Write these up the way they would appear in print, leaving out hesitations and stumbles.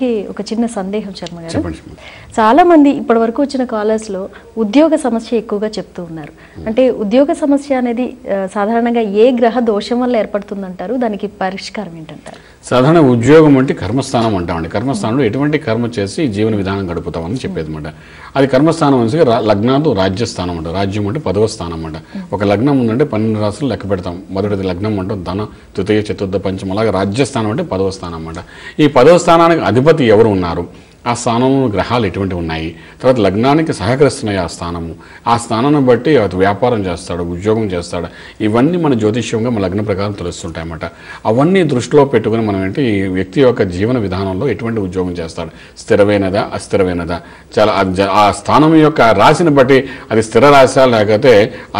ఒక చిన్న సందేహం శర్మ గారు. చెప్పండి. చాలా మంది ఇప్పటివరకు వచ్చిన కాలర్స్ లో ఉద్యోగ సమస్య ఎక్కువగా చెప్తూ ఉన్నారు. అంటే ఉద్యోగ సమస్య అనేది సాధారణంగా ఏ గ్రహ దోషం వల్ల ఏర్పడుతుందంటారు? దానికి పరిష్కారం ఏంటంటారు? సాధారణ ఉద్యోగం అంటే కర్మస్థానం అంటామండి. కర్మస్థానంలో ఎటువంటి కర్మ చేసి జీవన విధానం గడుపుతామని చెప్పేది అనమాట. అది కర్మస్థానం అంటే లగ్నాలు రాజ్యస్థానం అంట. రాజ్యం అంటే 10వ స్థానం అంట. ఒక లగ్నం ఉందంటే 12 రాశులు లెక్క పెడతాం. మొదటిది లగ్నం అంటే ధన, తృతీయ, చతుర్థ, పంచమ, అలాగే రాజ్యస్థానం అంటే 10వ స్థానం అన్నమాట. ఈ 10వ స్థానానికి అధిపతి ఎవరు ఉన్నారు, ఆ స్థానంలో గ్రహాలు ఎటువంటి ఉన్నాయి, తర్వాత లగ్నానికి సహకరిస్తున్నాయి ఆ స్థానము, ఆ స్థానాన్ని బట్టి వ్యాపారం చేస్తాడు, ఉద్యోగం చేస్తాడు, ఇవన్నీ మన జ్యోతిష్యంగా మన లగ్న ప్రకారం తెలుస్తుంటాయి అన్నమాట. అవన్నీ దృష్టిలో పెట్టుకుని మనం ఏంటి ఈ వ్యక్తి యొక్క జీవన విధానంలో ఎటువంటి ఉద్యోగం చేస్తాడు, స్థిరమైనదా అస్థిరమైనదా, చాలా ఆ స్థానం యొక్క రాశిని బట్టి అది స్థిర రాశి లేకపోతే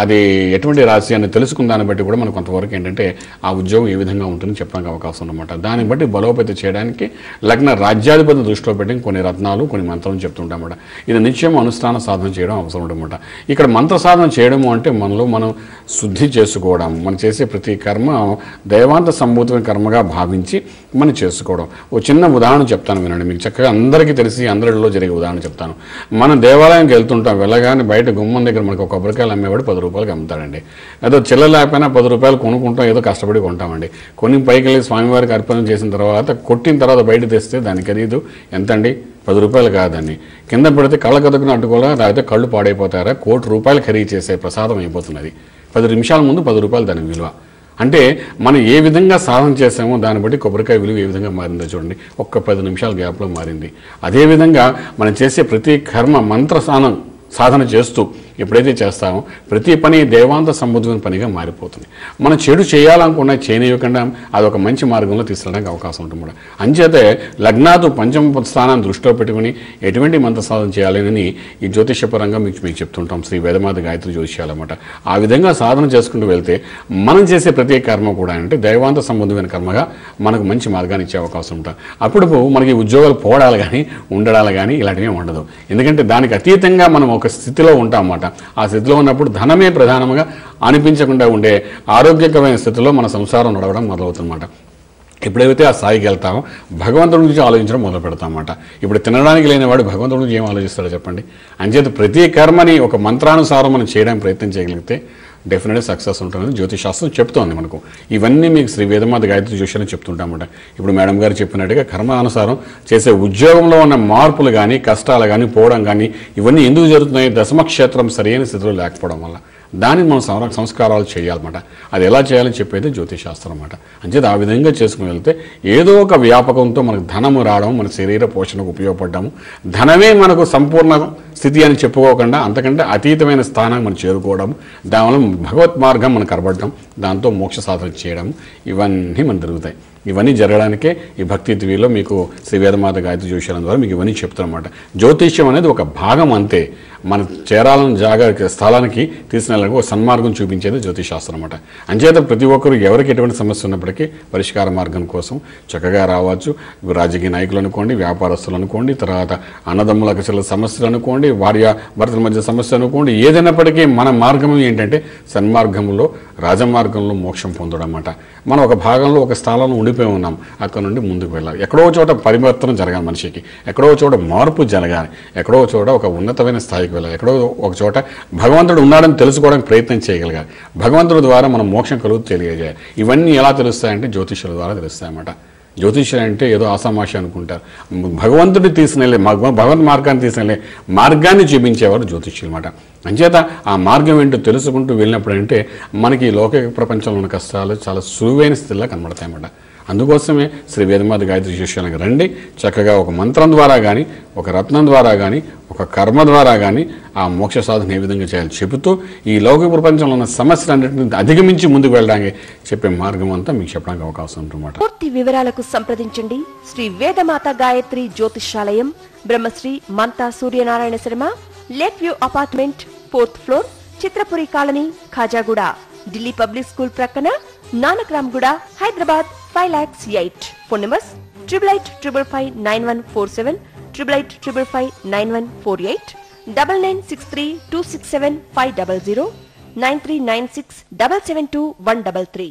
అది ఎటువంటి రాశి అని తెలుసుకున్న దాన్ని బట్టి కూడా మనం కొంతవరకు ఏంటంటే ఆ ఉద్యోగం ఏ విధంగా ఉంటుందని చెప్పడానికి అవకాశం ఉందన్నమాట. దాన్ని బట్టి బలోపేతం చేయడానికి లగ్న రాజ్యాధిపతి దృష్టిలో పెట్టి కొన్ని రత్నాలు కొన్ని మంత్రాలు చెప్తుంటామన్నమాట. ఇది నిత్యం అనుష్ఠాన సాధన చేయడం అవసరం ఉండమాట. ఇక్కడ మంత్ర సాధన చేయడము అంటే మనలో మనం శుద్ధి చేసుకోవడం, మనం చేసే ప్రతి కర్మ దైవాంత సంభూతమైన కర్మగా భావించి మనం చేసుకోవడం. ఓ చిన్న ఉదాహరణ చెప్తాను వినండి, మీకు చక్కగా అందరికీ తెలిసి అందరిలో జరిగే ఉదాహరణ చెప్తాను. మనం దేవాలయానికి వెళ్తుంటాం, వెళ్ళగానే బయట గుమ్మం దగ్గర మనకు ఒక కొబ్బరికాయలు అమ్మేవాడు 10 రూపాయలకి అమ్ముతాడండి. ఏదో చిల్లర లేకపోయినా 10 రూపాయలు కొనుక్కుంటాం, ఏదో కష్టపడి కొంటామండి. కొన్ని పైకి వెళ్ళి స్వామివారికి అర్పణ చేసిన తర్వాత కొట్టిన తర్వాత బయట తెస్తే దాని ఖరీదు ఎంతండి? 10 రూపాయలు కాదండి. కింద పెడితే కళ్ళ కదుకుని అడ్డుకోవాలా, లేకపోతే కళ్ళు పాడైపోతారా, ₹1,00,00,000 ఖరీదు చేసే ప్రసాదం అయిపోతున్నది. 10 నిమిషాల ముందు 10 రూపాయలు దాని విలువ. అంటే మనం ఏ విధంగా సాధన చేసామో దాన్ని బట్టి కొబ్బరికాయ విలువ ఏ విధంగా మారిందో చూడండి. ఒక్క 10 నిమిషాల గ్యాప్లో మారింది. అదేవిధంగా మనం చేసే ప్రతి కర్మ మంత్ర సాధన చేస్తూ ఎప్పుడైతే చేస్తామో ప్రతి పని దేవాంత సంబుద్ధమైన పనిగా మారిపోతుంది. మనం చెడు చేయాలనుకున్నా చేయనివ్వకుండా అదొక మంచి మార్గంలో తీసుకెళ్ళడానికి అవకాశం ఉంటుంది. అంచేతే లగ్నాదు పంచమ స్థానాన్ని దృష్టిలో పెట్టుకుని ఎటువంటి మంత్ర సాధన చేయాలని ఈ జ్యోతిషపరంగా మీకు చెప్తుంటాం. శ్రీ వేదమాత గాయత్రి జ్యోతిష్యాలన్నమాట. ఆ విధంగా సాధన చేసుకుంటూ వెళ్తే మనం చేసే ప్రతి కర్మ కూడా అంటే దైవాంత సంబంధమైన కర్మగా మనకు మంచి మార్గాన్ని ఇచ్చే అవకాశం ఉంటుంది. అప్పుడు మనకి ఉద్యోగాలు పోవడాలు కానీ ఉండడాలు కానీ ఇలాంటివి ఉండదు. ఎందుకంటే దానికి అతీతంగా మనం ఒక స్థితిలో ఉంటాం అన్నమాట. ఆ స్థితిలో ఉన్నప్పుడు ధనమే ప్రధానంగా అనిపించకుండా ఉండే ఆరోగ్యకరమైన స్థితిలో మన సంసారం నడవడం మొదలవుతుందన్నమాట. ఎప్పుడైతే ఆ స్థాయికి వెళ్తామో భగవంతుడి గురించి ఆలోచించడం మొదలు పెడతామన్నమాట. ఇప్పుడు తినడానికి లేనివాడు భగవంతుడి గురించి ఏం ఆలోచిస్తాడో చెప్పండి. అంచేత ప్రతి కర్మని ఒక మంత్రానుసారం మనం చేయడానికి ప్రయత్నం చేయగలిగితే డెఫినెట్గా సక్సెస్ ఉంటుందని జ్యోతిశాస్త్రం చెప్తోంది మనకు. ఇవన్నీ మీకు శ్రీ వేదమాత గాయత్రి జ్యోతిషాలు చెప్తుంటామన్నమాట. ఇప్పుడు మేడం గారు చెప్పినట్టుగా కర్మానుసారం చేసే ఉద్యోగంలో ఉన్న మార్పులు కానీ కష్టాలు కానీ పోవడం కానీ ఇవన్నీ ఎందుకు జరుగుతున్నాయి? దశమక్షేత్రం సరైన స్థితిలో లేకపోవడం వల్ల. దాన్ని మనం సంస్కారాలు చేయాలన్నమాట. అది ఎలా చేయాలని చెప్పేది జ్యోతిశాస్త్రం అన్నమాట. అంచేది ఆ విధంగా చేసుకుని వెళ్తే ఏదో ఒక వ్యాపకంతో మనకు ధనము రావడం, మన శరీర పోషణకు ఉపయోగపడ్డాము, ధనమే మనకు సంపూర్ణ స్థితి అని చెప్పుకోకుండా అంతకంటే అతీతమైన స్థానాన్ని మనం చేరుకోవడం, దానివల్ల భగవత్ మార్గం మనం కనబడడం, దాంతో మోక్ష సాధన చేయడం, ఇవన్నీ మనకు జరుగుతాయి. ఇవన్నీ జరగడానికే ఈ భక్తి టీవీలో మీకు శ్రీ వేదమాత గాయత్రి జ్యోతిష్యం ద్వారా మీకు ఇవన్నీ చెప్తారన్నమాట. జ్యోతిష్యం అనేది ఒక భాగం అంతే. మనం చేరాలని స్థలానికి తీసుకెళ్ళడానికి ఒక సన్మార్గం చూపించేది జ్యోతిశాస్త్రం అన్నమాట. అంచేత ప్రతి ఒక్కరు ఎవరికి ఎటువంటి సమస్య ఉన్నప్పటికీ పరిష్కార మార్గం కోసం చక్కగా రావచ్చు. రాజకీయ నాయకులు అనుకోండి, వ్యాపారస్తులు అనుకోండి, తర్వాత అన్నదమ్ముల చిన్న సమస్యలు అనుకోండి, భార్య భర్తల మధ్య సమస్య అనుకోండి, ఏదైనప్పటికీ మన మార్గం ఏంటంటే సన్మార్గంలో రాజమార్గంలో మోక్షం పొందడం అన్నమాట. మనం ఒక భాగంలో ఒక స్థలంలో ఉండిపోయి ఉన్నాం, అక్కడ నుండి ముందుకు వెళ్ళాలి. ఎక్కడో చోట పరివర్తనం జరగాలి మనిషికి, ఎక్కడో చోట మార్పు జరగాలి, ఎక్కడో చోట ఒక ఉన్నతమైన స్థాయికి వెళ్ళాలి, ఎక్కడో ఒక చోట భగవంతుడు ఉన్నాడని తెలుసుకోవడానికి ప్రయత్నం చేయగలగాలి. భగవంతుడి ద్వారా మనం మోక్షం కలుగు తెలియజేయాలి. ఇవన్నీ ఎలా తెలుస్తాయంటే జ్యోతిష్యుల ద్వారా తెలుస్తాయన్నమాట. జ్యోతిష్యులు అంటే ఏదో ఆసామాషి అనుకుంటారు. భగవంతుడి తీసుకెళ్ళే భగవంత్ మార్గాన్ని తీసుకెళ్ళే మార్గాన్ని చూపించేవారు జ్యోతిష్యులు అన్నమాట. అంచేత ఆ మార్గం ఏంటో తెలుసుకుంటూ వెళ్ళినప్పుడు అంటే మనకి లౌకిక ప్రపంచంలో ఉన్న కష్టాలు చాలా సులువైన స్థితిలో కనబడతాయన్నమాట. అందుకోసమే శ్రీ వేదమాత గాయత్రి జ్యోతిష్యాలకు రండి. చక్కగా ఒక మంత్రం ద్వారా కానీ, ఒక రత్నం ద్వారా కానీ, ఒక కర్మ ద్వారా కానీ ఆ మోక్ష సాధన ఏ విధంగా చేయాలి చెబుతూ ఈ లౌకిక ప్రపంచంలో ఉన్న సమస్యలన్నింటినీ అధిగమించి ముందుకు వెళ్ళడానికి చెప్పే మార్గం అంతా మీకు చెప్పడానికి అవకాశం ఉంటుందన్నమాట. పూర్తి వివరాలకు సంప్రదించండి Shri Vedamata Gayatri Jyotishalayam, Brahmasri Mantha Suryanarayana Sharma, lake view apartment, 4th floor, Chitrapuri colony, Khajaguda, Delhi public school ప్రక్కన, నానక్రామ్ గూడ, హైదరాబాద్ 5,08,000. Phone numbers 8855559147, 8855559148, 9963267500, 9396772133.